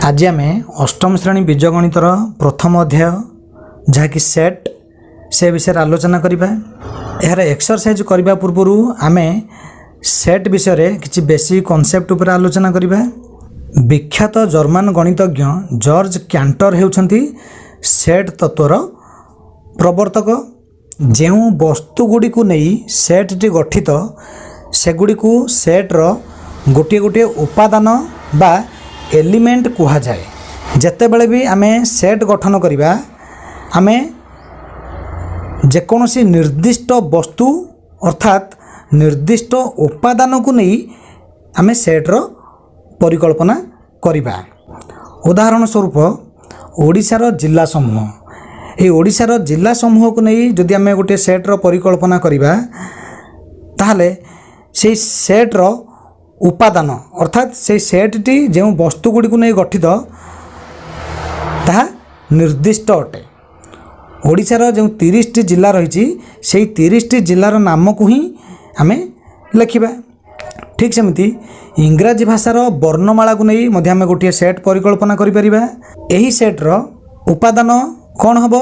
आज आम अष्टम श्रेणी बीजगणितर प्रथम अध्याय जहाँकि सेट से विषय आलोचना करिबा। यार एक्सरसाइज करने पूर्व आम सेट विषय किसी बेसिक कॉन्सेप्ट उपर आलोचना करिबा। विख्यात जर्मन गणितज्ञ जॉर्ज कैंटर हेउछंती सेट तत्वर प्रवर्तक। जो वस्तुगुड़ी को नहीं सेटटी गठित सेगुड़ी सेट्र गोटे गोटे उपादान बा एलिमेंट कहा जाए। जेते बेले भी आमे सेट गठन करिबा आमे जेकोसी निर्दिष्ट वस्तु अर्थात निर्दिष्ट उपादान को नहीं आमे सेट्र परिकल्पना करिबा। उदाहरण स्वरूप ओडिशार जिला समूह, ये ओडिशार जिला समूह को नहीं जदि आमे गोटे सेट्र परिकल्पना करिबा ताहले से सेट्र उपादान अर्थात से सेटटी जो वस्तुगुड़ी को नहीं गठित ताहा निर्दिष्ट अटे। ओडिशार जो 30टी जिला रही से 30टी जिलार नाम को ही आम लिखा। ठीक सेमती इंग्राजी भाषार वर्णमाला को नहीं मध्य आम गोटे सेट परिकल्पना करें। यही सेट्र उपादान कौन हम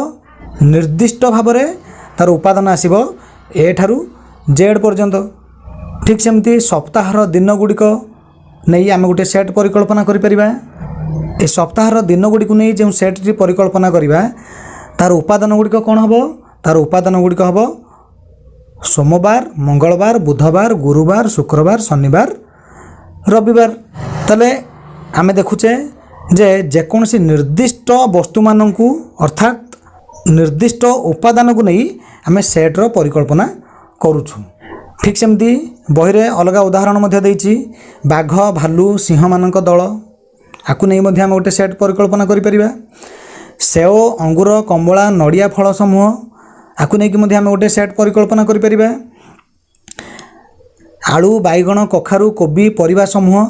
निर्दिष्ट भाव में तार उपादान आसब ए ठारू जेड पर्यंत। ठीक सेमती सप्ताहर दिन गुड़िक नहीं आम गोटे सेट परिकल्पना करें। सप्ताहर दिन गुड़ी को नहीं जो सेटटी परिकल्पना करवा तार उपादान गुड़िक कौन हम तार उपादान गुड़िक हम सोमवार, मंगलवार, बुधवार, गुरुवार, शुक्रवार, शनिवार, रविवार। ताले आम देखुचे जे जेकोसी निर्दिष्ट वस्तु मानक अर्थात निर्दिष्ट उपादान को नहीं आम सेट्र परिकल्पना करुछु। ठीक सेमती बही अलग उदाहरण मध्य देछि बाघ, भालू, सिंह मानक दल आकु नहीं मध्य आम गोटे सेट परिकल्पना करिपरिबा। सेव, अंगूर, कमला, नड़िया फल समूह आकु नहीं कि मध्य आम गोटे सेट परिकल्पना करिपरिबा। आलू, बाइगण, कखारू, कोबी परिबा समूह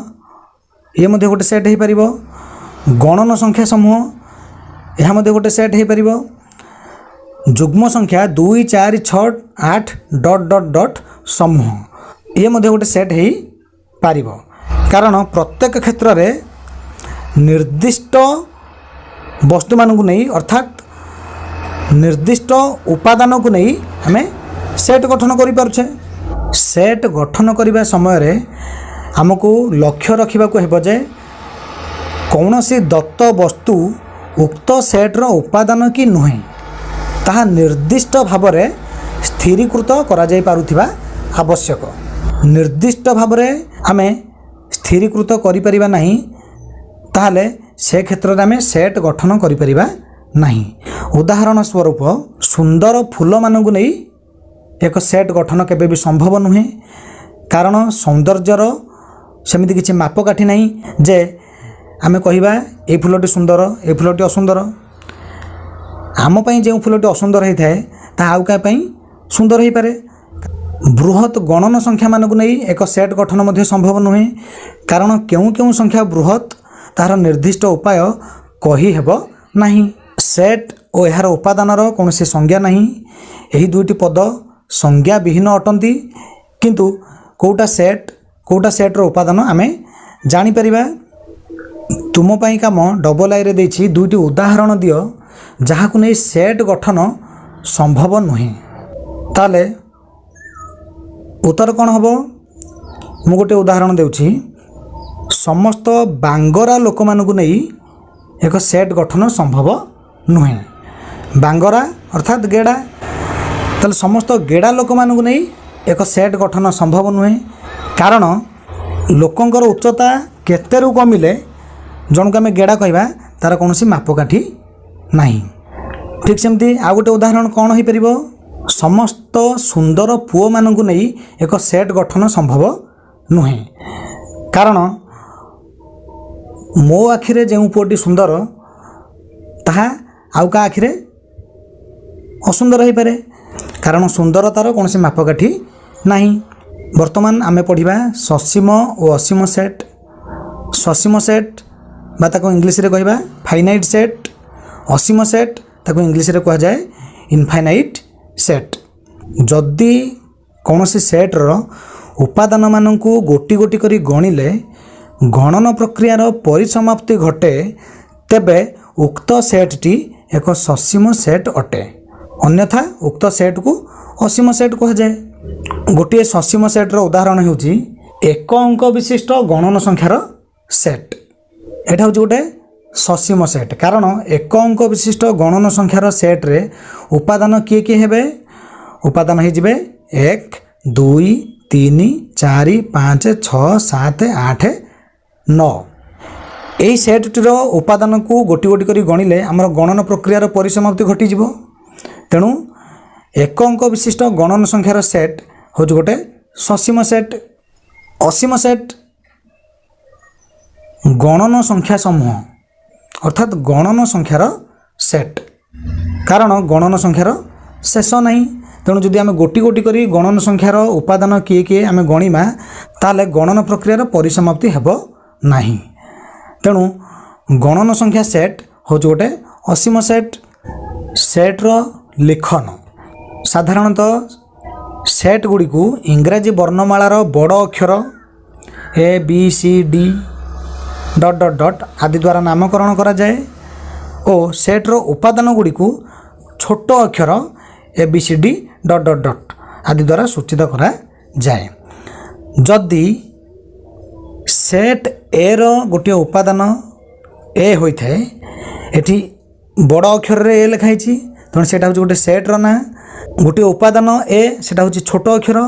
ये मध्य गोटे सेट हो पारिबो। गणन संख्या समूह यह मध्य गोटे सेट हो पारिबो। जुग्म संख्या 2, 4, 6, 8 डॉट डॉट डॉट समूह ये मध्य गोटे सेट हो पारिबो। कारण प्रत्येक क्षेत्र में निर्दिष्ट वस्तु मान को नहीं अर्थात निर्दिष्ट उपादान को नहीं हमें सेट गठन करि पारुछे। सेट गठन करने समय आमको लक्ष्य रखा हेबो जे कौनसी दत्त वस्तु उक्त सेट्र उपादान कि नुहे ताहा निर्दिष्ट भाव में स्थिरीकृत करा जाय पारुथिबा आवश्यक। निर्दिष्ट भाव में आमे स्थिरीकृत करि परिबा नहीं ताहले से क्षेत्र में आमे सेट गठन करि परिबा नहीं। उदाहरण स्वरूप सुंदर फूल मानक नहीं एक सेट गठन केबे भी संभव नुहे। कारण सौंदर्यर सेमिति किछि मापकाठी नहीं जे आमे कहिबा ए फूलटी सुंदर ए फूलटी असुंदर। आम पई जो फूलटी असुंदर होता है ता आउ का पई सुंदर हो पारे। बृहत गणन संख्या मान को नहीं एक सेट गठन मध्य संभव नुहे। कारण क्यों क्यों संख्या बृहत तार निर्दिष्ट उपाय कही हेब नहीं। सेट और यार उपादानर कौन से संज्ञा नहीं। यही दुईटी पद संज्ञा विहीन अटंती किंतु कोटा सेट्र उपादान आमे जानी परिबा। तुम पई काम डबल आई रे देछि दुईटी उदाहरण दियो जहाँ को नहीं सेट गठन संभव नुहे। ताले उत्तर कौन हम मु गोटे उदाहरण देउछि समस्त बांगरा लोक मान को नहीं एक सेट गठन संभव नुहे। बांगरा अर्थात गेड़ा ताले समस्त गेड़ा लोक मान को नहीं एक सेट गठन संभव नुहे। कारण लोकंकर उच्चता केतेरु कमिले जन को आम गेड़ा कहवा तार कौन सी मापकाठी नहीं। ठीक सेमती आ गोटे उदाहरण कौन हो पारिबो समस्त सुंदर पुओ मानक नहीं एक सेट गठन संभव नुहे। कारण मो आखिरे जो पुओटी सुंदर ताहा आउ का आखिरे असुंदर हो पारे। कारण सुंदरतार कौन सी मापकाठी नहीं। वर्तमान आमे पढ़िबा ससीम और असीम सेट। ससीम सेट बा ताको इंग्लिश रे कहबा फाइनाइट सेट। असीम सेट ताको इंग्लिश रे कहा जाए इनफाइनाइट सेट। जदि कौन से सेट्र उपादान मानक गोटी गोटी करी गणिले गणन प्रक्रियार परिसमाप्ति घटे तेबे उक्त सेटटी एक ससीम सेट अटे, अन्यथा उक्त सेट को असीम सेट कहुए। गोटे ससीम सेट्र उदाहरण होची एक अंक विशिष्ट गणन संख्यार सेट। एटा होची गोटे ससीम सेट, कारण एक अंक विशिष्ट गणन संख्यार सेट्रे उपादान किए किए हेबे, उपादान हो 1 2 3 4 5 6 7 8 9। यही सेट्टर उपादान को गोटी गोटी करी गणिले आमर गणन प्रक्रियार परिसमाप्ति घटीज। तेणु एक अंक विशिष्ट गणन संख्यार सेट हूँ गोटे ससीम सेट। असीम सेट गणन संख्या समूह अर्थात गणन संख्यार सेट, कारण गणन संख्यार शेष नहीं। तेणु जदि आम गोटी गोटी करी गणन संख्यार उपादान किए किए आम गणिमा ताले गणन प्रक्रियार परिसमाप्ति हेब नहीं। तेणु गणन संख्या सेट हूँ गोटे असीम सेट। सेट्र लिखन साधारणतः सेट गुड़ी को इंग्राजी वर्णमालार बड़ अक्षर ए बी सी डी डट डट डट आदि द्वारा नामकरण करा जाए और सेट्र उपादान गुड़ी को छोट अक्षर ए बी सी डी डट डट डट आदि द्वारा सूचित करा जाए। जदि सेट ए रो गोटे उपादान ए होता है, एठी बड़ अक्षर रे ए लिखाई, तेणु सेटा हूँ गोटे सेट्र ना। गोटे उपादान ए सेटा हूँ छोट अक्षर,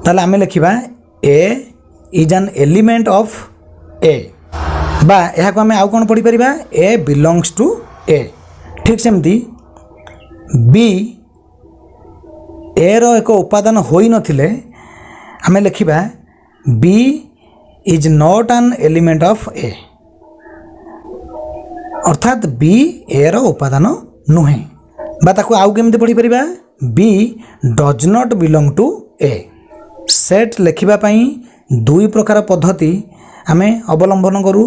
ताले आमे लिखिबा A is an element of A, बा यहाँ को आमे आउ कौन पढ़ी परिबा ए बिलोंग्स टू ए। ठीक सेमती बी ए रो एक उपादान होई नथिले आमे लिखिबा B is not an element of A, अर्थात बी ए रो उपादान नुहे। बा ताको आउ केमती पढ़ी परिबा B does not belong to A. Set लिखिबा पई दुई प्रकार पद्धति आमे अवलंबन करू।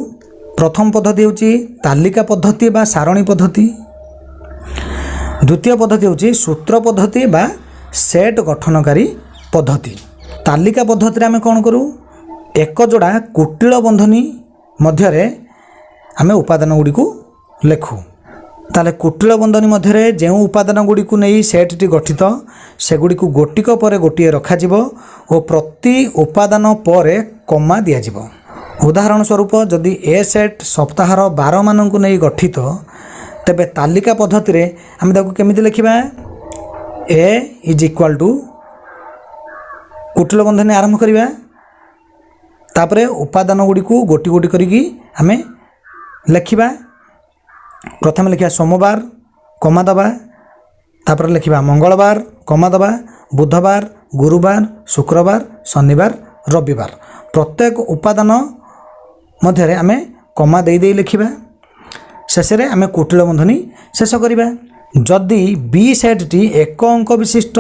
प्रथम पद्धति होची तालिका पद्धति बा सारणी पद्धति, द्वितीय पद्धति होची सूत्र पद्धति बा सेट गठनकारी पद्धति। तालिका पद्धति आमे कौन करू, एक जोड़ा कुटिल बंधनी मध्यरे आमे उपादान गुड़ी को लेखु। ताले कुटिल बंधनी मध्यरे जो उपादान गुड़ी को नहीं सेटटी गठित सेगुड़ी को गोटिक पर गोटे रखाजिब और प्रति उपादान पर कमा दियाजिब। उदाहरण स्वरूप जदि ए सेट सप्ताहर 12 मानक नहीं गठित तेबे तालिका पद्धति रे आमे ताको केमिति लिखिबा ए इज इक्वाल टू कुटिल बंधनी आरंभ करिबा, तापरे उपादान गुड़ी को गोटी गोटी करिकी आमे लिखिबा। प्रथम लिखा सोमवार कमा दबा, तापर लिखा मंगलवार कमा दबा, बुधवार गुरुवार शुक्रवार शनिवार रविवार। प्रत्येक उपादान मध्य आमे कमा दे दे लिखिबा। शेष रे आमे कुटिल बंधनी शेष करिबा। जदि बी सेटटी एक अंक विशिष्ट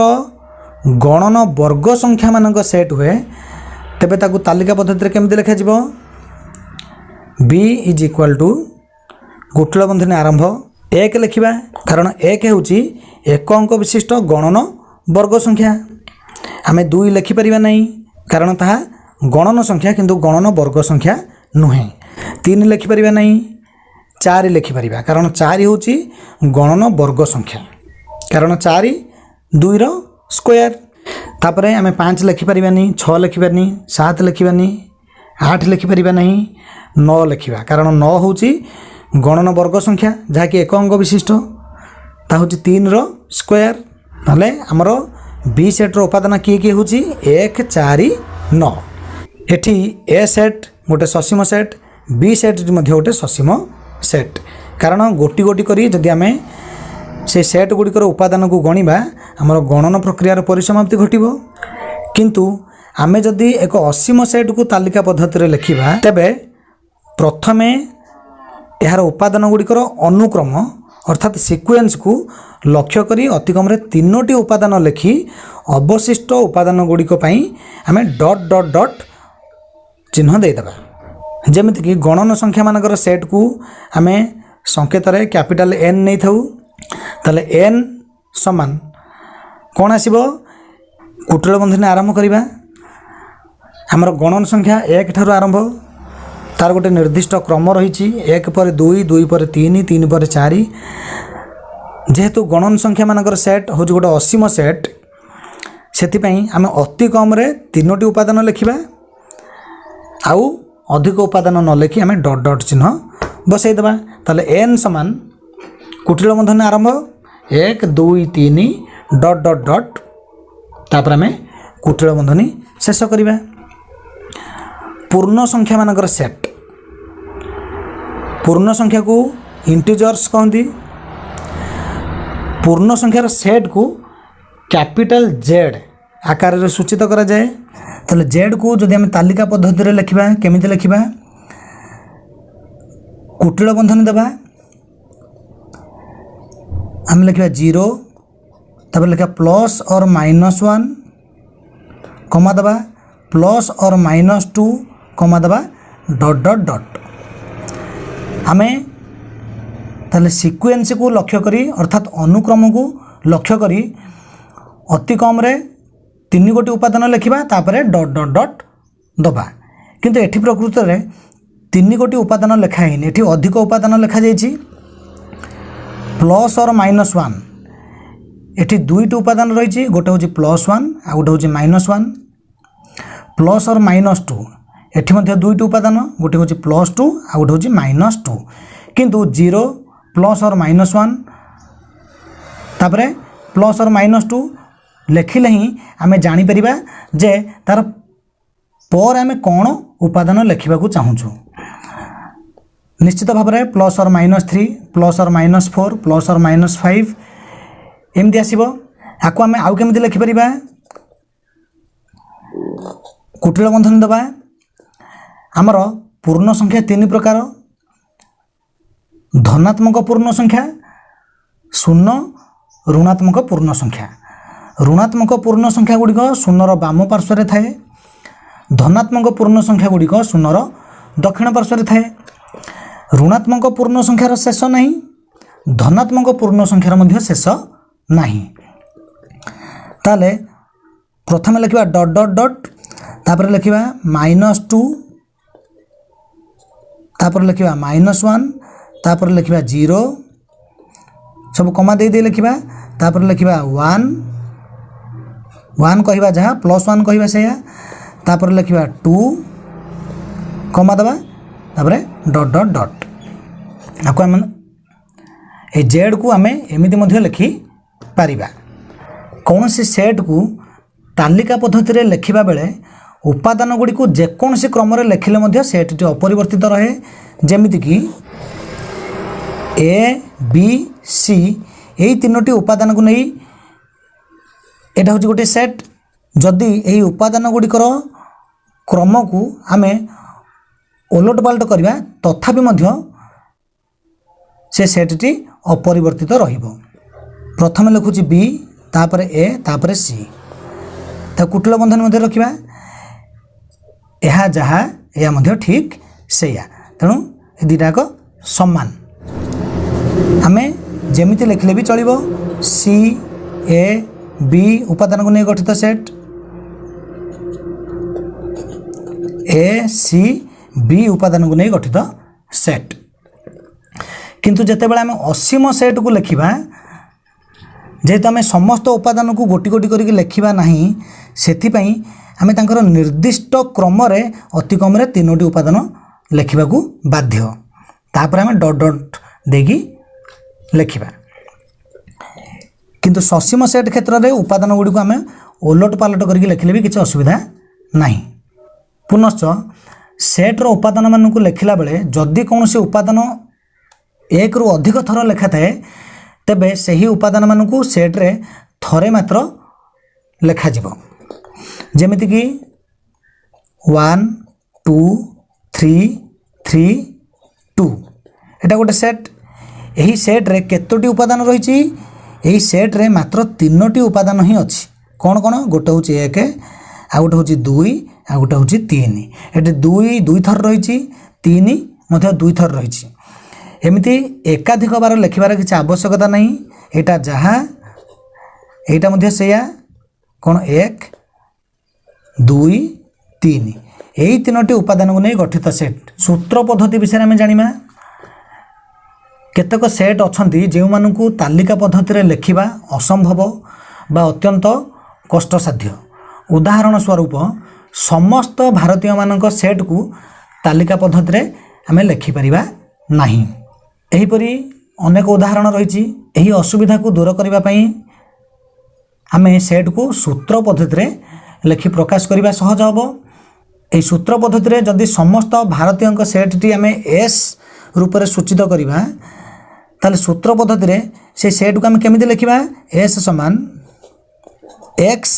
गणन वर्ग संख्या मानक सेट हुए तेबे ताकू तालिका पद्धति रे केमति लिखा जिवो बी इज इक्वाल टू कुटिल बंधनी आरंभ 1 लिखिबा, कारण 1 होची एक अंक विशिष्ट गणन वर्ग संख्या। आमे 2 लिखि परिबा नहीं, कारण ताहा गणन संख्या किंतु गणन वर्ग संख्या नुहे। 3 लिखि परिबा नहीं, 4 लिखि परिबा, कारण 4 होची गणन वर्ग संख्या, कारण 4 2 रो स्क्वायर। तापरे आमे 5 लिखि परिबा नहीं, 6 लिखि परिबा नहीं, 7 लिखि परिबा नहीं, 8 लिखि परिबा नहीं, 9 लिखिबा, कारण 9 होची गणन वर्ग संख्या जहाँकि एक अंक विशिष्ट ता हूँ 3 रो स्क्वायर। नाले आमर बी सेट्र उपादान किए किए हूँ 1 4 9। एठी ए सेट गोटे ससीम सेट, बी सेट गोटे ससीम सेट, कारण गोटी गोटी करी जदि आमे से सेट गुड़िकर उपादान को गणिबा आमर गणन प्रक्रियार परिसमाप्ति घटिबो। किंतु आमे जदि एक असीम सेट को तालिका पद्धति रे लिखिबा तेबे प्रथमे यार उपादान गुड़िकर अनुक्रम अर्थात सिक्वेन्स को लक्ष्य करी अतिकम 3टी उपादान लिखि अवशिष्ट उपादान गुड़िक आमे डट डट डट चिन्ह देदेबा। जमिति कि गणन संख्या मानकर सेट को आमे संकेत रे कैपिटल एन नहीं थाउ, ताले एन समान कौन आसीबो कुटिल बंधनी आरंभ करिबा। हमर गणन संख्या 1 ठारू आरंभ तार गोटे निर्दिष्ट क्रम रही एक पर दुई दुई पर तीन तीन पर चारि जेहेतु गणन संख्या मानकर सेट हूँ गोटे असीम सेट से आम अति कम रे तीनोटी उपादान लिखा आउ अधिक उपादान न लिखि आम डट डट चिन्ह बसईदेवा ताले एन समान कुटिल बंधन आरंभ 1 2 3 डट डट डट तापर आम कुटिल बंधनी शेष करवा। पूर्ण संख्या मानकर सेट पूर्ण संख्या को इंटीजर्स कहती पूर्ण संख्यार सेट को कैपिटल जेड आकार रे सूचित करा जाए। ताले जेड को जदि आम तालिका पद्धति रे लिखिबा केमिति लिखिबा कुटिल बंधन देबा आम लिखिबा 0 तापर लिखा प्लस और -1 कमा देबा प्लस और -2 कमा देबा डट डट डट आमे ताले सीक्वेंस को लक्ष्य करी अर्थात अनुक्रम को लक्ष्य करी अति कम रे 3 गोटी उपादान लिखिबा तापरे डट डट डट दबा किंतु एठी प्रकृत रे 3 गोटी उपादान लिखा है एठी अधिक उपादान लिखा जायछि प्लस और -1 एठी दुईटी उपादान रही गोटे हूँ +1 आ गोटे हूँ -1 प्लस और -2 एठी मध्य दुईटी उपादान गोटे हूँ +2 आ गोटे हूँ -2 किंतु 0 प्लस और -1 तापरे प्लस और -2 लिखिले ही आम जापर जे तार पर आम कौन उपादान लिखा चाहूँ निश्चित भाव में प्लस और -3 प्लस और -4 प्लस और -5 एमती आसो आपको आम आउ केमी लिखिपर कुटिल बंधन दबा आमर पूर्ण संख्या 3 प्रकार धनात्मक पूर्ण संख्या शून्य ऋणात्मक पूर्ण संख्या ऋणात्मक पूर्ण संख्या गुड़िक शून्यर बाम पार्श्व थाए धनात्मक पूर्ण संख्या गुड़िक शून्यर दक्षिण पार्श्व थाए ऋणात्मक पूर्ण संख्यार शेष नहीं धनात्मक पूर्ण संख्यार मध्य शेष नहीं ताले प्रथम लिखा डट डट डट तापर लिखा -2 तापर लिखा -1 तापर लिखा 0 सब कमा दे दे लिखा तापर लिखा 1 कहवा जहाँ +1 कहवा से तापर लिखा 2 कमा दबा तापर डट डट डट आपको आम ए जेड को आम एमती लिखि पारिबा। कौन सी सेट को तालिका पद्धति रे लिखिबा बेले उपादान गुड़ी को जेकोसी क्रम रे लिखिले सेट अपरिवर्तित रहे जेमिति कि ए बी सी यही तीनोटी उपादान को नहीं एटा हूँ गोटे सेट जदि यही उपादान गुड़िकर क्रम को आम ओलट पालट करवा तथापि मध्य से सेटटी अपरिवर्तित रहिबो। प्रथम लिखुची बी तापर ए तापर सी ता कुटिल बंधन मध्य रखिबा यह जहाँ यह मध्य ठीक सेया तेणु दुटाक समान आमे जेमिति लिखले भी चलिबो सी ए बी उपादान को नहीं गठित सेट ए सी बी उपादान को नहीं गठित सेट किंतु जेतेबेले आमे असीम सेट को लिखिबा जेहेतु आमे समस्त उपादान को गोटी गोटी करके लिखिबा नहीं सेथिपई आमे तांकर निर्दिष्ट क्रम रे अति कम रे 3टी उपादान लिखिबा को बाध्य तापर आमे डट डट देगी लिखिबा किंतु ससीम सेट क्षेत्र में उपादान गुड़ी को आम ओलट पालट करके लिखिले भी किसी असुविधा नहीं। पुनश्च सेट्र उपादान मान को लिखला बेले जदि कौन से उपादान 1 रु अधिक थर लिखा थाए तेबे सही उपादान मान को सेट्रे थरे मात्र लिखा जीवो जेमिति कि 1 2 3 3 2 एटा गोटे सेट यही सेट्रे केतोटी उपादान रही यही सेट्रे मात्र 3टी उपादान ही अच्छी कौन कौन गोटे हूँ 1 आ गोटे हूँ 2 आ गोटे हूँ 3 ये 2 थर रही 3 मध्य 2 थर रही एमती एकाधिक बार लिखार किसी आवश्यकता नहीं यहाँ जहाँ यहाँ मध्य से कौन 1 2 3 यही 3टी उपादान को नहीं गठित सेट। सूत्र पद्धति विषय में जानिमा। केतक सेट अछंती जे मानकु तालिका पद्धति रे लेखिबा असंभव बा अत्यंत कष्टसाध्य। उदाहरण स्वरूप समस्त भारतीय मानक सेट को तालिका पद्धति रे आमे लेखि परिबा नाही। एहीपरि अनेक उदाहरण रही। यही असुविधा को दूर करने पई आमे सेट को सूत्र पद्धति रे लेखि प्रकाश करने सहज हम। यही सूत्र पद्धति रे जदि समस्त भारतीय सेट टी आमे एस रूप में सूचित करवा ताले सूत्र पद्धति रे से सेट को आमे केमिति लिखिबा एस समान एक्स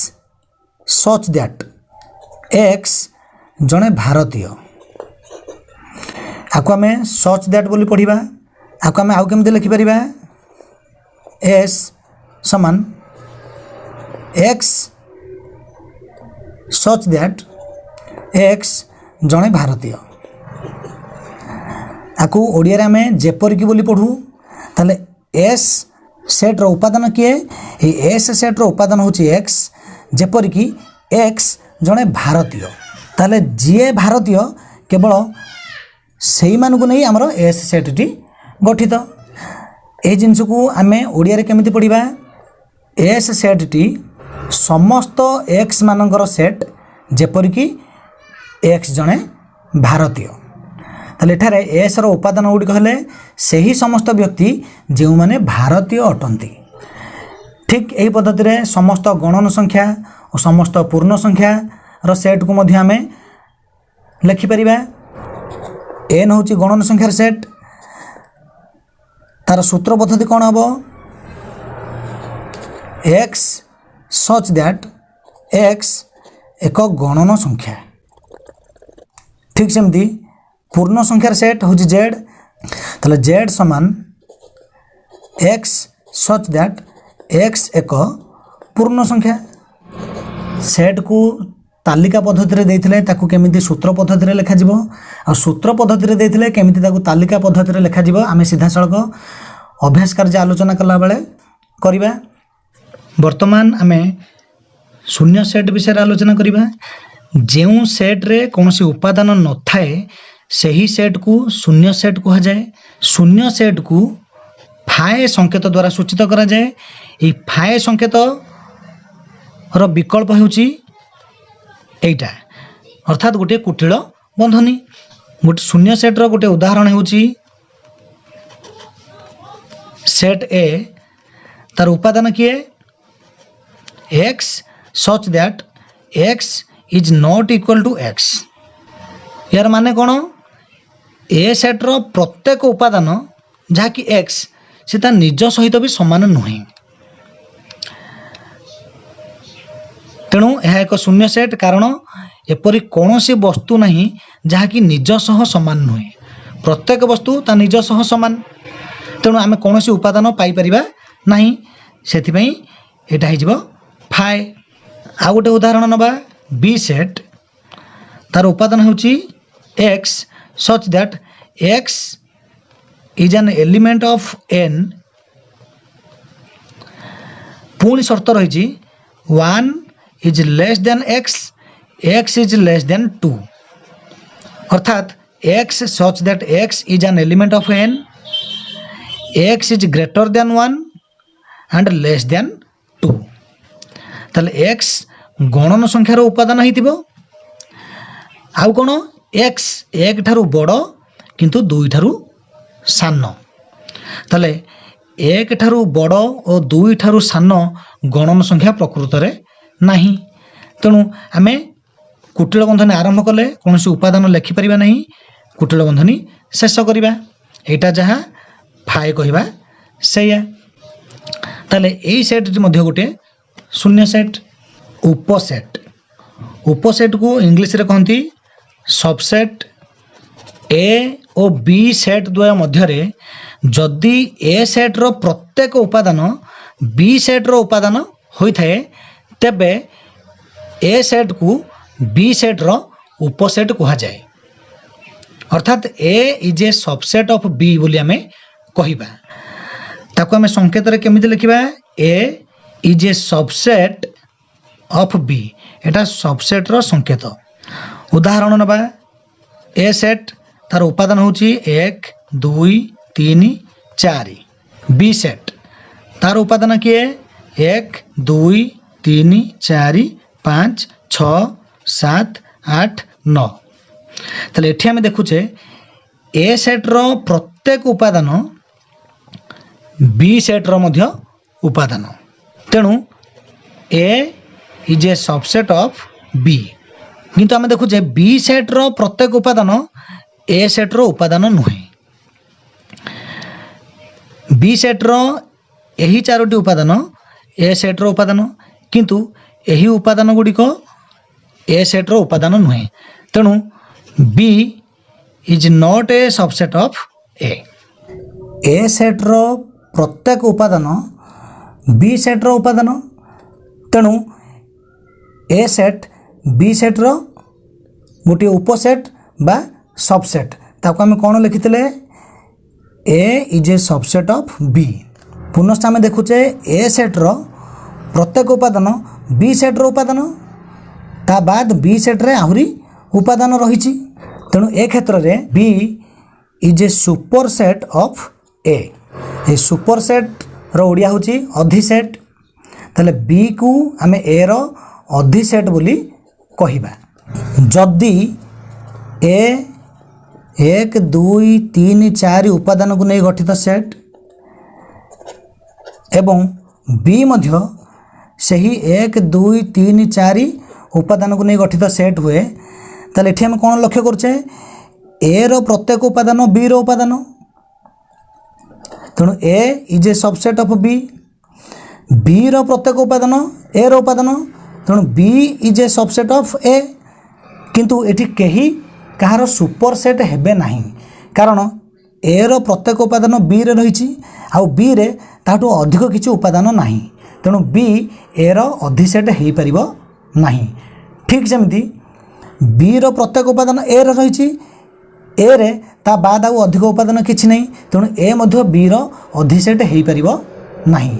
सच दैट एक्स जने भारतीय। आको आमे सच दैट बोली पढ़िबा। आको आमे आउ केमिति लिखि परिबा एस समान एक्स सच दैट एक्स जने भारतीय। आको ओडिया रे आमे जेपर की बोली पढ़ू ताले एस सेट रो उपादान किए एस सेट रो उपादान होची एक्स जेपर की एक्स जने भारतीय। ताले जीए भारतीय केवल सेही मान को नहीं आमर एस सेट टी गठित। ए जिनस को आमे ओडिया रे केमिति पढ़िबा एस सेट टी समस्त एक्स मानकर सेट जेपर की एक्स जने भारतीय। ताले एठारे एस रो उपादान गुड़िक हेले सही समस्त व्यक्ति जो माने भारतीय अटंती। ठीक यही पद्धति रे समस्त गणन संख्या और समस्त पूर्ण संख्या रो सेट को मध्य आमे लिखि परिबा। एन होची गणन संख्यार सेट। तार सूत्र पद्धति कौन हम एक्स सच दैट एक्स एक गणन संख्या। ठीक सेमती पूर्ण संख्यार सेट हूँ जेड। ताले जेड समान एक्स सच दैट एक्स एक पूर्ण संख्या। सेट को तालिका पद्धति रे देथिले ताकू केमिति सूत्र पद्धति रे लेखा जिवो आ सूत्र पद्धति रे देथिले केमिति ताकू तालिका पद्धति रे लेखा जिवो आमे सीधा सड़क अभ्यास कार्य आलोचना कला बेले करिबा। वर्तमान आमे शून्य सेट विषय आलोचना करिबा। जेउ सेट रे कोनोसी उपादान न थाए सही सेट को शून्य सेट कहा जाए। शून्य सेट को फाए संकेत द्वारा सूचित करा जाए। ये फाए संकेत रो विकल्प होउची एटा अर्थात गोटे कुटिल बंधनी। गोटे शून्य सेट रो गोटे उदाहरण होउची सेट ए। तार उपादान किए x such that x is not equal to x. यार माने कौन ए सेट रो प्रत्येक उपादान जहाँ कि एक्स से तार निज सहित भी समान नुहे। तेणु यह एक शून्य सेट कारण एपरी कौनसी वस्तु नहीं जहाँ कि निज सह समान नुहे। प्रत्येक वस्तु ता निज सह समान। तेणु आमे कौनसी उपादान पाई परिबा नहीं। सेथिपई एटा हिजबो फाए। आ गोटे उदाहरण नबा बी सेट। तार उपादान होची x such that x is an element of N. पुणी शर्त रही 1 is less than x x is less than 2 अर्थात x such that x is an element of N x is greater than 1 and less than 2। ताले x गणन संख्यार उपादान होइतिबो। आउ कोन x एक ठारू बड़ किंतु दुई ठारू सान। ताले एक ठारू बड़ और दुई ठारू सान गणन संख्या प्रकृत रे नहीं। तेणु आमे कुटिल बंधनी आरंभ कले कौन उपादान लेखिपर नहीं। कुटिल बंधनी शेष करवा यहाँ जहाँ फाए कहवा से। ताले यही सेट गोटे शून्य सेट। उपसेट। उपसेट को इंग्लिश रे कहती सबसेट। ए और बी सेट द्वय मध्य जदि ए सेट रो प्रत्येक उपादान बी सेट रो उपादान होता है तेबे ए सेट को बी सेट रो उपसेट कहा जाए। अर्थात A is a subset of B बोली आमे कहिबा। ताको आमे संकेत रे केमिति लिखिबा A is a subset of B. एटा सबसेट रो संकेत। उदाहरण नबा ए सेट तार उपादान होची 1 2 3 4। बी सेट तार उपादान किए 1 2 3 4 5 6 7 8 9। ताले एठी आमे देखुचे ए सेट रो प्रत्येक उपादान बी सेट रो मध्य उपादान, तेणु A is a subset of B. किंतु आमे देखुचे बी सेट रो प्रत्येक उपादान ए सेट रो उपादान नुहे। बी सेट रो एही चारोटी उपादान ए सेट रो उपादान, किंतु एही उपादान गुडी को ए सेट रो उपादान नुहे, तेणु B is not a subset of A. A set रो प्रत्येक उपादान बी सेट रो उपादान, तेणु ए सेट बी सेट रो गोटे उपसेट बा सबसेट। ताको आमे कोन लिखितले A is a subset of B. पुनश्च आमे देखुचे ए सेट रो प्रत्येक उपादान बी सेट रो उपादान, ता बाद बी सेट रे आहुरी उपादान रहिछि, तेणु ए क्षेत्र रे B is a superset of A. A superset रो ओडिया होछि अधि सेट, ताले बी को आमे ए रो अधि सेट बोली कहिबा। जदि ए 1 2 3 4 उपादान को नहीं गठित सेट एवं बी मध्य सही 1 2 3 4 उपादान को नहीं गठित सेट हुए, ताले एठी हम कोन लक्ष्य करछे ए रो प्रत्येक उपादान बी रो उपादान, तेणु A is a subset of B. B रो प्रत्येक उपादान ए रो उपादान, तेणु B is a subset of A. किंतु एठी केही कहार सुपर सेट हेबे नाही, कारण ए रो प्रत्येक उपादान बी रे रहिछि आ बी रे ताटू अधिक किछि उपादान नाही, तेणु बी ए रो अधि सेट हेई परिबो नाही। ठीक सेमती बी रो प्रत्येक उपादान ए रे रहिछि, ए रे ता बाद आउ अधिक उपादान किछि नाही, तेणु ए मध्य बी रो अधि सेट हेई परिबो नाही।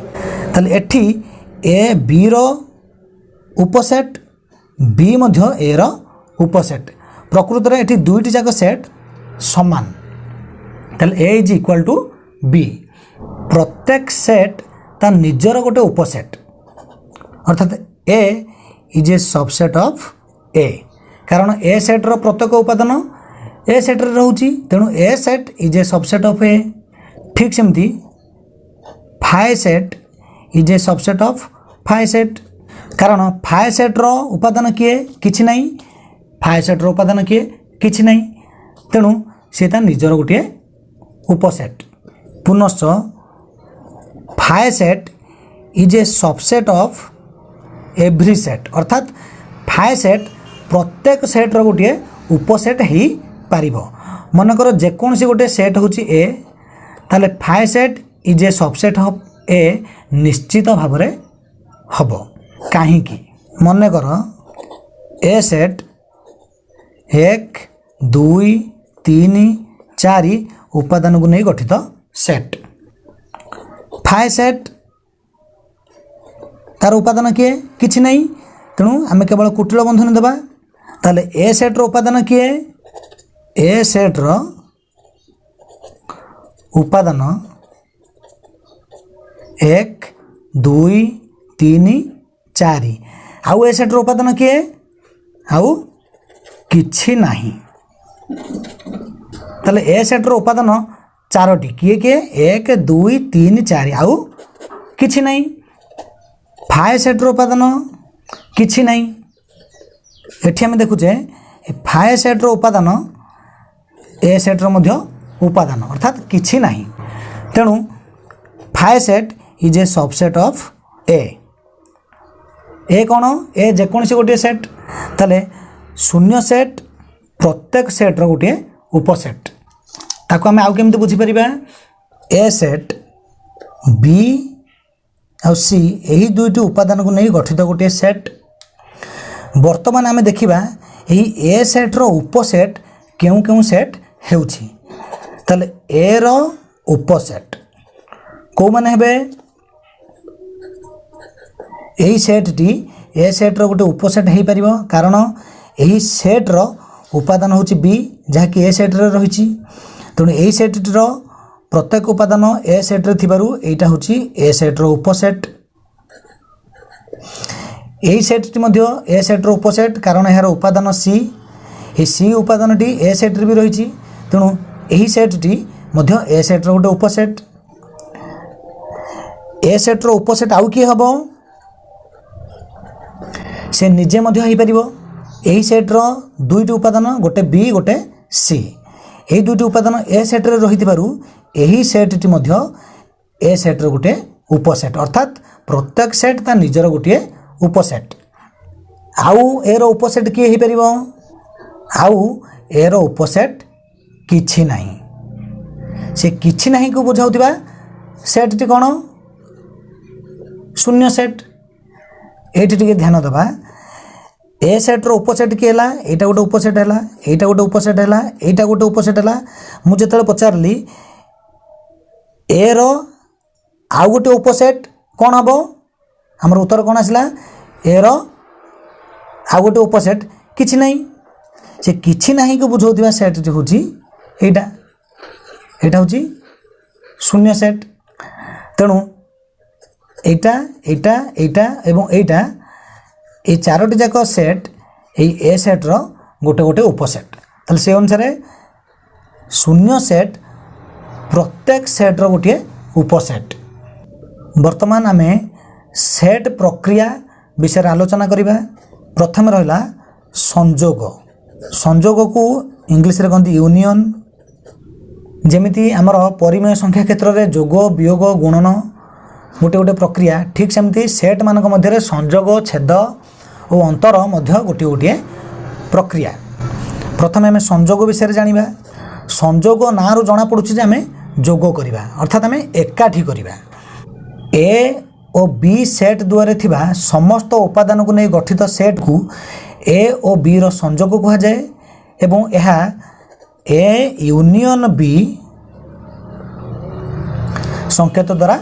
ताले एठी ए बी रो उपसेट बी मध्य ए रो उपसेट, प्रकृत रे एठी दुईटी जाक सेट समान, ताले ए इज इक्वल टू बी। प्रत्येक सेट ता निजर गोटे उपसेट, अर्थात A is a subset of ए, कारण ए सेट रो प्रत्येक उपादान ए सेट रे रहउची, तेणु A set is a subset of A. ठीक सेमती phi set is a subset of phi set, कारण फाइ सेट रो उपादान किए किछि नाही, फाइ सेट रो उपादान किए किछि नाही, तेणु सेता निजर गोटे उपसेट। पुनश्च phi set is a subset of every set, अर्थात फाइ सेट प्रत्येक सेट रो गोटे उपसेट ही पारिबो। मनकर जेकोसी गोटे सेट होची ए, ताले phi set is a subset of A निश्चित भाव में हबो। काहींकि मनकर ए सेट 1 2 3 4 उपादान को नहीं गठित सेट, फाइ सेट तार उपादान किए किछि नहीं, तेणु आमे केवल कुटिल बंधन देबा। ताले ए सेट रो उपादान किए, ए सेट रो उपादान 1 2 3 4, आउ ए सेट रो उपादान किए आउ किछि नाही। ताले ए सेट रो उपादान 4टी किए किए 1 2 3 4, आउ किछि नाही। फाइ सेट रो उपादान किछि नाही, एठी हम देखुचे फाइ सेट रो उपादान ए सेट रो मध्य उपादान, अर्थात किछि नाही, तेणु phi set is a subset of A. A कौन ए जेकोसी गोटे सेट, ताले शून्य सेट प्रत्येक सेट रो गोटे उपसेट, ताको आमे आउ केमते बुझी परिबा। ए सेट बी आ सी यही दुईटी उपादान को नहीं गठित गोटे सेट। वर्तमान आमे देखिबा यही ए सेट रो उपसेट केउ केउ सेट हेउछि, ताले ए रो उपसेट को माने हेबे, यही सेट टी ए सेट रो गोटे उपसेट हेई परिबो, कारण यही सेट रो उपादान होची बी जहाँकि ए सेट्रे रही। तेणु यही सेट्र प्रत्येक उपादान ए सेट्रे थिबारु एटा होची ए सेट्र उपसेट। यही सेट्टी मध्य ए सेट्र उपसेट कारण यार उपादान सी, ए सी उपादानटी ए सेट्रे भी रही। तेणु यही सेट्टी मध्य ए सेट्र गोटे उपसेट। ए सेट्र उपसेट आउ किए हम से निजे मध्य हो पारिबो। यही सेट्र दुईटी उपादान गोटे बी गोटे सी, यही दुईटी उपादान ए सेट्रे रही यही सेट्टी मध्य ए सेट्र गोटे उपसेट अर्थात प्रत्येक सेट ता निजर गोटे उपसेट। आउ एरो उपसेट किए हो पारिबो? आउ एरो उपसेट किछि नाही। से किछि नाही को बुझाउतिबा सेटटी कोन? शून्य सेट। एठी टिके ध्यान दबा ए सेट्र उपसेट कि है एटा गोटे उपसेट है, एटा गोटे उपसेट है, एटा गोटे उपसेट है। मु जेतले पचारली ए रो आउ गोटे उपसेट कौन हम? हमर उत्तर कौन आसला? ए रो आउ गोटे उपसेट किछि नहीं। से किछि नहीं को बुझाउथिबा सेट होची एटा, एटा होची शून्य सेट। तेणु एटा एटा एटा एवं एटा ये चारोटी जाक सेट ए सेट्र गोटे गोटे उपसेट। ताले से अनुसार शून्य सेट प्रत्येक सेट्र गोटे उपसेट। वर्तमान आमे सेट प्रक्रिया विषय आलोचना करिबा। प्रथम रहिला संयोग। संयोग को इंग्लिश रे कहते यूनियन। जेमिति आमर परिमेय संख्या क्षेत्र में जोग वियोग गुणन गोटे गोटे प्रक्रिया, ठीक सेमती सेट मानक मध्य संयोग छेद और अंतर मध्य गोटे गोटे प्रक्रिया। प्रथम आम संयोग विषय जानिबा। संयोग ना रू जना पड़ुछि जे आमे जोग करिबा अर्थात आमे एकाठी करिबा। ए और बी सेट द्वारा थिबा समस्त उपादान को नहीं गठित सेट को ए और बी रो संयोग कहा जाए एवं यह ए यूनियन बी संकेत द्वारा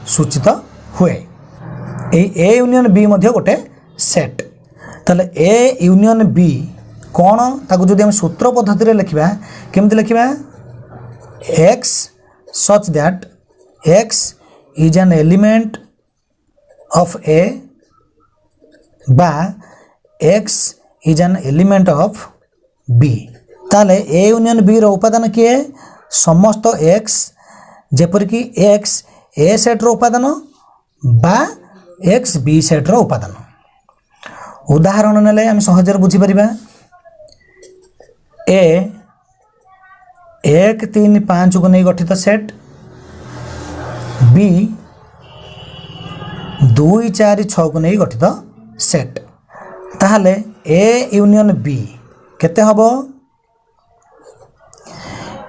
सूचित हुए। ए यूनियन बी मध्य गोटे सेट। ताले ए यूनियन बी कौन ताकू जदि हम सूत्र पद्धति लिखा केमती लिखा? X such that x is an element of A बा X is an element of B. ताले ए यूनियन बी रो उपादान किए? समस्त एक्स जेपरिक एक्स ए सेट्र उपादान बा एक्स बी सेट्र उपादान। उदाहरण नेले आम सहजरे बुझीपारिबा। ए 1 3 5 को नहीं गठित सेट, बी 2 4 6 को नहीं गठित सेट। ताहले ए यूनियन बी केते हबो?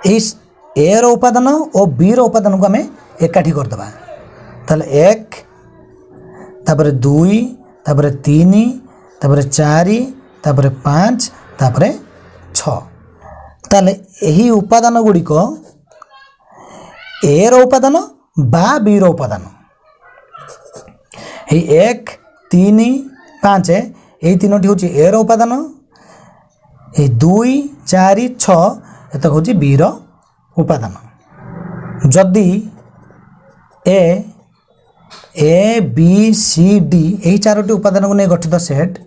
इस ए रो उपादान और बी रो उपादान को हमें एकाठी कर दबा। ताहले 1 तापर 2 तापर 3 तापर 4 तापर 5 तापर 6। ताले यही उपादान गुड़ी को ए रो उपादान बा बी रो उपादान। 1 3 5 यही तीनोटी हूँ ए रो उपादान, 2 4 6 एतक हूँ बी रो उपादान। जदि ए बी सी डी यही चारोटी उपादान को नहीं गठित सेट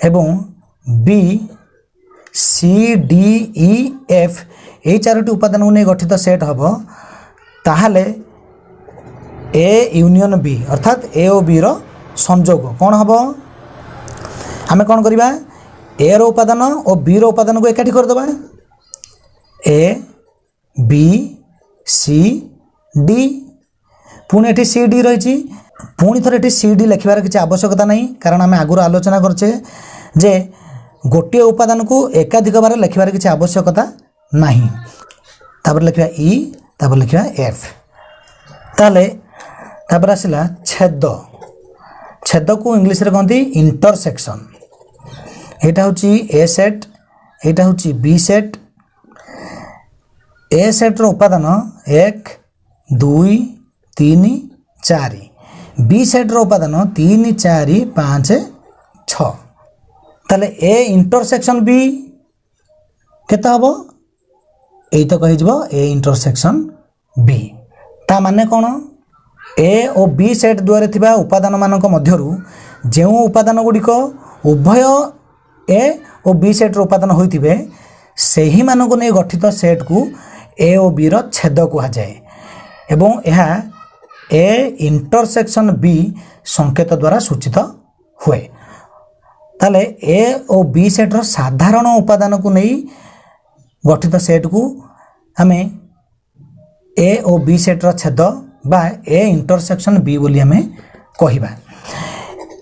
एवं B C D E F यही चारोटी उपादान को नहीं गठित सेट हम, ताहले ए यूनियन बी अर्थात ए और बी रो संयोग कौन हम? आमे कौन करिबा? ए रो उपादान और बी रो उपादान को एकाठी कर दबा। ए बी सी डी पुणी एटी सी डी रही। पुणी थर एटी सी डी लिखबार किसी आवश्यकता नहीं कारण आम आगुरी आलोचना करछे जे गोटे उपादान को एकाधिक बार लिखबार किसी आवश्यकता नहीं। तापर लिखा ई तापर लिखा एफ। ताले तापर आसला छेद। छेद को इंग्लिश रे कहते इंटरसेक्शन। एटा होची ए सेट, एटा होची बी सेट। ए सेट रो उपादान 1 2 3 4, बी सेट रो उपादान 3 4 5 6। ताले ए इंटरसेक्शन बी केते हबो एई तो कहि जबो ए इंटरसेक्शन बी ता माने कोन ए और बी सेट द्वारा थिबा उपादान मानक मध्यरु जेउ उपादान गुडी को उभय ए और बी सेट रो उपादान होइतिबे सेही मानक नै गठित सेट को ए और बी रो छेद कुहा जाए एवं यह ए इंटरसेक्शन बी संकेत द्वारा सूचित हुए ताले ए और बी सेट रो साधारण उपादान को नहीं गठित सेट को हमें ए और बी सेट रो छेद बा ए इंटरसेक्शन बी बोली हमें कहिबा।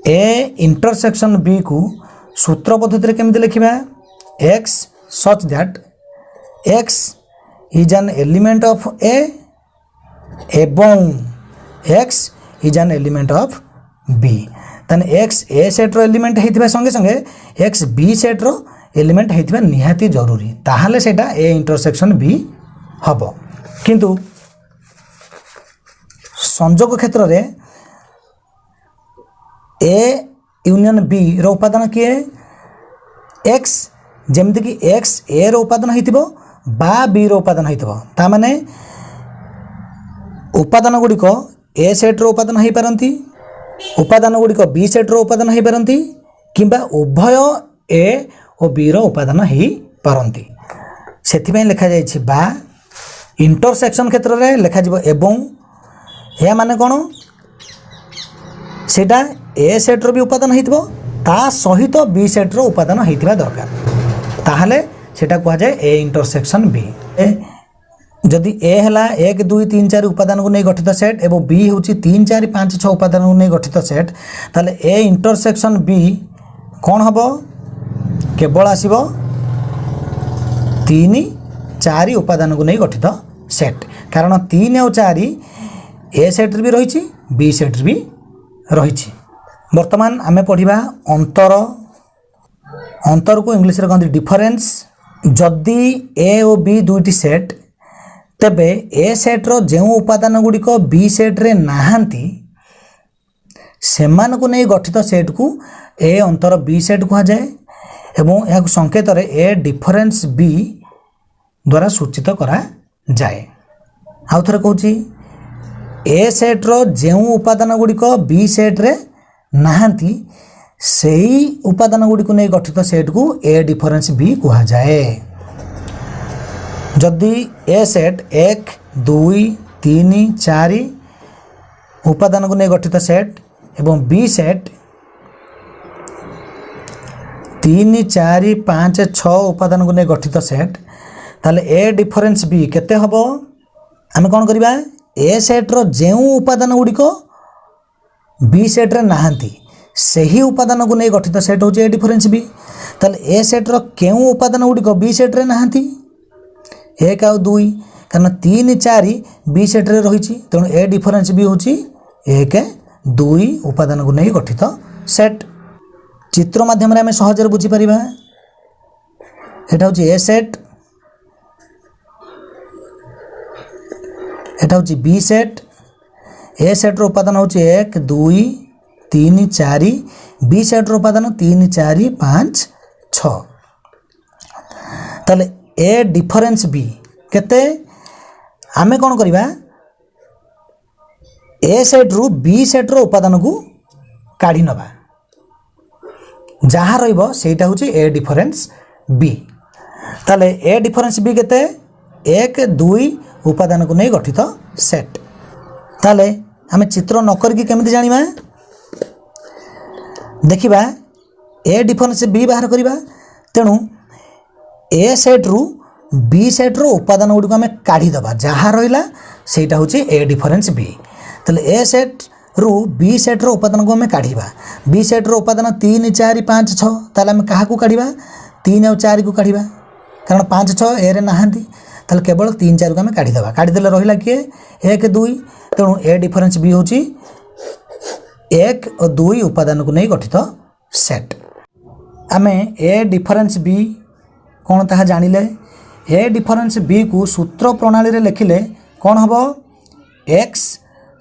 ए इंटरसेक्शन बी को सूत्र पद्धति केमिति लिखिबा x such that x is an element of a एवं x is an element of b तने x a सेट रो एलिमेंट हेतिबा संगे संगे x b सेट रो एलिमेंट हेतिबा निहाती जरूरी ताहाले सेटा a इंटरसेक्शन b हबो किंतु संयोग क्षेत्र रे a यूनियन b रो उपादान किए x जेमति कि x a रो उपादान हेतिबो बा b रो उपादान हेतिबो ता माने उपादान गुडी को ए सेट रो उपादान हेई परंती उपादान गुडी को बी सेट रो उपादान हेई परंती किंबा उभय ए और बी रो उपादान हेई परंती सेथि पय लिखा जाय छि बा इंटरसेक्शन क्षेत्र रे लिखा जिवो एवं या माने कोन सेटा ए सेट रो भी उपादान हेतिबो ता सहित बी सेट रो उपादान हेतिबा दरकार ताहाले सेटा कहा जाय ए इंटरसेक्शन बी जदि ए हला 1 2 3 4 उपादान को नै गठित सेट एवं बी होची 3 4 5 6 उपादान को नै गठित सेट ताले ए इंटरसेक्शन बी कोन हबो केवल आसीबो 3 4 उपादान को नै गठित सेट कारण 3 और 4 ए सेट भी रही बी सेट भी रही। वर्तमान आमे पढ़िबा अंतर अंतर को इंग्लिश रे कहते डिफरेंस जदि ए और बी दुईटी सेट तेबे ए सेट रो जेउ उपादान गुडी को बी सेट रे नाहांती सेमान को नै गठित सेट को ए अंतर बी सेट कहा जाए एवं यह संकेत रे ए डिफरेंस बी द्वारा सूचित करा जाए। आउ थरे कहूची ए सेट रो जेउ उपादान गुडी को बी सेट रे नाहांती सेही उपादान गुडी को नै गठित सेट को ए डिफरेंस बी कहा जाए। जदि ए सेट 1 2 3 4 उपादान को नै गठित सेट एवं बी सेट 3 4 5 6 उपादान को नै गठित सेट ताले ए डिफरेंस बी केते हबो आमे कोन करिबा ए सेट रो जेउ उपादान गुडी को बी सेट रे नाहांती सेही उपादान को नै गठित सेट होचे ए डिफरेंस बी ताले ए सेट रो केउ उपादान गुडी को बी सेट रे नाहांती 1 और 2 कारण 3 4 बी सेट रे रही तेणु ए डिफरेंस भी होची 1 2 उपादान को नहीं गठित सेट चित्र माध्यम रे हमें सहज रे बुझी परिबा एटा होची ए सेट एटा होची बी सेट ए सेट रो उपादान होची 1 2 3 4 बी सेट रो उपादान 3 4 5 6 ताले ए डिफरेंस बी केते आमे कोन करिबा ए सेट रु बी सेट रो उपादान को काढी नबा जहा रहइबो सेटा होची ए डिफरेंस बी ताले ए डिफरेंस बी केते 1 2 उपादान को नै गठित सेट ताले आमे चित्र न करके केमिति जानिबा देखिबा ए डिफरेंस बी बाहर करिबा तेणु ए सेट रु बी सेट रो उपादान गुडी को हमें काढी दबा जहा रहिला सेटा होची ए डिफरेंस बी तले ए सेट रु बी सेट रो उपादान को हमें काढीबा बी सेट रो उपादान 3 4 5 6 ताले हमें काहा को काढीबा 3 और 4 को काढीबा कारण 5 6 ए रे नाहांती ताले केवल 3 4 को हमें काढी दबा काढी देले रहिला के 1 2 तेणु ए डिफरेंस बी होची 1 और 2 उपादान को नै गठित सेट आमे ए डिफरेंस बी कौन ताहा जानिले ए डिफरेंस बी को सूत्र प्रणाली रे लिखिले कौन हबो x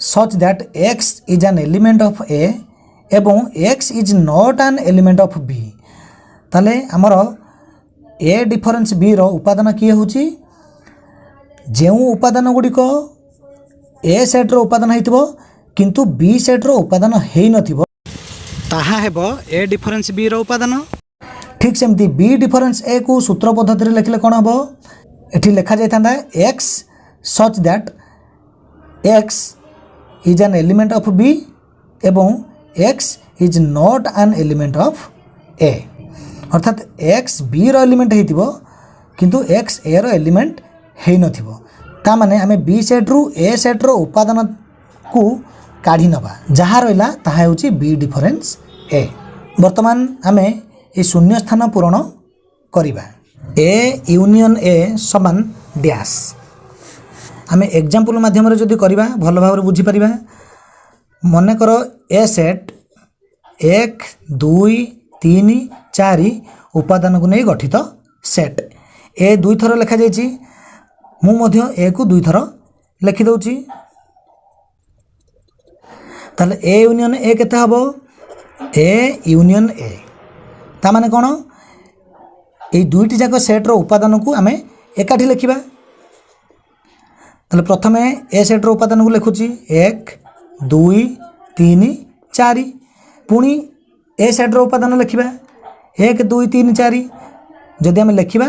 such that x is an element of a एवं x is not an element of b ताले आमर ए डिफरेन्स बी रो उपादान किए होची जो उपादान गुड़िक ए सेट रो उपादान होइतिबो किंतु बी सेट रो उपादान हेई नथिबो ताहा हेबो ए डिफरेन्स बी रो उपादान। ठीक सेमती बी डिफरेन्स ए को सूत्र पद्धति रे लिखले कोन हबो एठी लिखा जाय थांदा x such that x is an element of B एवं x is not an element of A अर्थात x बी रो एलिमेंट हेतिबो किंतु x ए रो एलिमेंट हेई नथिबो ता माने आमे बी सेट रु ए सेट रो उपादान को काढी नबा जहा रहिला ताहा होची बी डिफरेन्स ए। वर्तमान आमे ए शून्य स्थान पूरण करिबा ए यूनियन ए समान डैश आमे एग्जांपल माध्यम रे जदी करिबा भलो भाव रे बुझी परिबा। मन कर ए सेट 1 2 3 4 उपादान को नहीं गठित सेट ए दुई थर लिखा जायछि मु मध्य ए को दुई थर लिखि दउछि ताले ए यूनियन ए केते हबो ए यूनियन ए ता माने कोन ए दुईटी जाक सेट रो उपादान को आमे एकाठी लिखिबा ताले प्रथमे ए सेट रो उपादान को लिखुछि 1 2 3 4 पुणी ए सेट रो उपादान लिखिबा 1 2 3 4 जदि आमे लिखिबा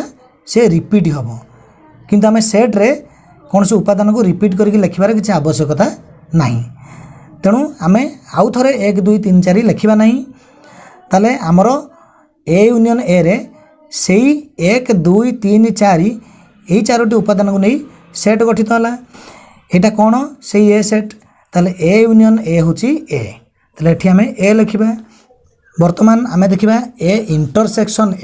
से रिपीट हबो किंतु आमे सेट रे कौन से उपादान को रिपीट करके लिखिबार किछि आवश्यकता नाही तेणु आमे आउ थरे 1 2 3 4 लिखिबा नाही ताले हमरो ए यूनियन ए रे सेई 1 2 3 4 एई चारोटी उपादान को नहीं सेट गठित होला एटा कोन सेई ए सेट ताले ए यूनियन ए होची ए ताले एठी आमे ए लिखिबा। वर्तमान आमे देखिबा A intersection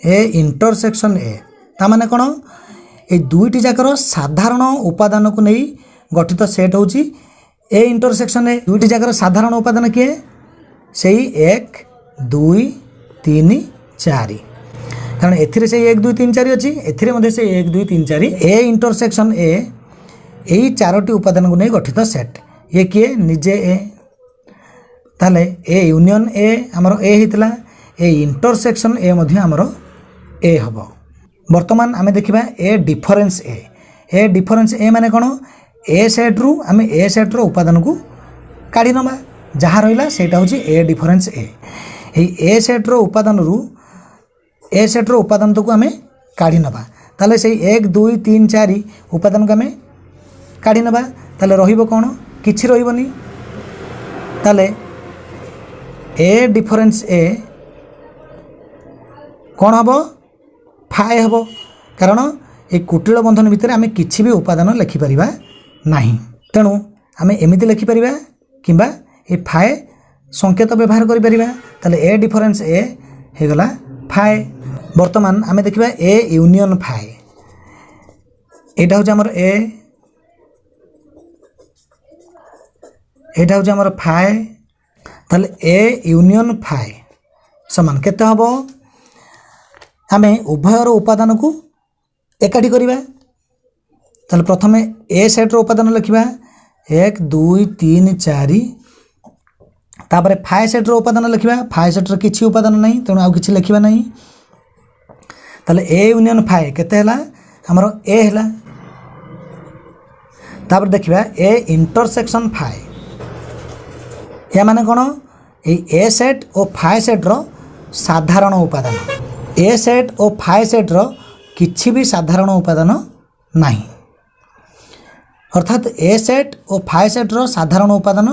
A intersection A ता माने कोन ए दुईटी जाकर साधारण उपादान को नहीं गठित सेट होची ए इंटरसेक्शन ए दुईटी जाकर साधारण उपादान किए सेई 1 2 3 4 कारण एथिरे से 1 2 3 4 अछि एथिरे मध्ये से 1 2 3 4 ए इंटरसेक्शन ए एई चारोटी उपादान को नहीं गठित सेट ये किए निजे ए ताले ए यूनियन ए हमरो ए हितला ए इंटरसेक्शन ए मध्ये हमरो ए हबो। वर्तमान आमे देखिबा ए डिफरेन्स ए माने कोन ए सेट रु आमे ए सेट रो उपादान को काढी नबा जहा रहिला सेटा होची ए डिफरेन्स ए सेट रो उपादान रु ए सेट रो उपादान तो को आमे काढी नबा ताले सेई 1 2 3 4 उपादान को आमे काढी नबा ताले रहिबो कोन किछि रहिबोनी ताले ए डिफरेन्स ए कोन हबो फाए हबो कारण ए कुटिल बंधन भितर आमे किछि भी उपादान लिखि परिबा नाही तेणु आमे एमिति लिखि परिबा किबा ए फाए संकेत व्यवहार करि परिबा ताले ए डिफरेन्स ए हे गला फाए। वर्तमान आमे देखिबा ए यूनियन फाए एटा होज हमर ए एटा होज हमर फाए ताले ए यूनियन फाए समान केते हबो आमे उभयर उपादान को एकाठी करिबा ताले प्रथमे ए सेट रो उपादान लिखिबा 1 2 3 4 तापरे फाए सेट रो उपादान लिखिबा फाए सेट रो किछि उपादान नाही तेणु आ किछि लिखिबा नाही ताले ए यूनियन फाए केते हला हमरो ए हला तापर देखिबा ए इंटरसेक्शन फाए या माने कोन ए सेट और फाए सेट रो साधारण उपादान ए सेट और फाए सेट रो किछि भी साधारण उपादान नाही अर्थात ए सेट और फाए सेट रो साधारण उपादान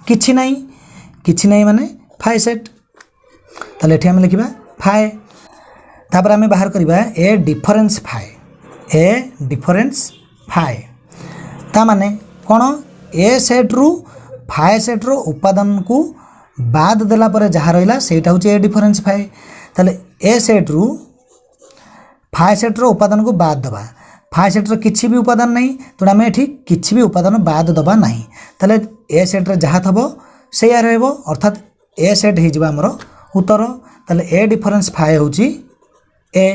किछि नाही माने फाए सेट ताले एठी हम लिखिबा फाए तापर आमे बाहर करिबा ए डिफरेन्स फाए ता माने कोन ए सेट रु फाए सेट रो उपादान को बाद देला परे जहा रहिला सेटा होची ए डिफरेन्स फाए ताले ए सेट रु फाए सेट रो उपादान को बाद दबा फाए सेट रो किछि भी उपादान नहीं तो आमे एठी किछि भी उपादान बाद दबा नहीं ताले ए सेट रे जहा थबो सेया रहबो अर्थात ए सेट हे जिबा हमरो उत्तर ताले ए डिफरेन्स फाए होची ए।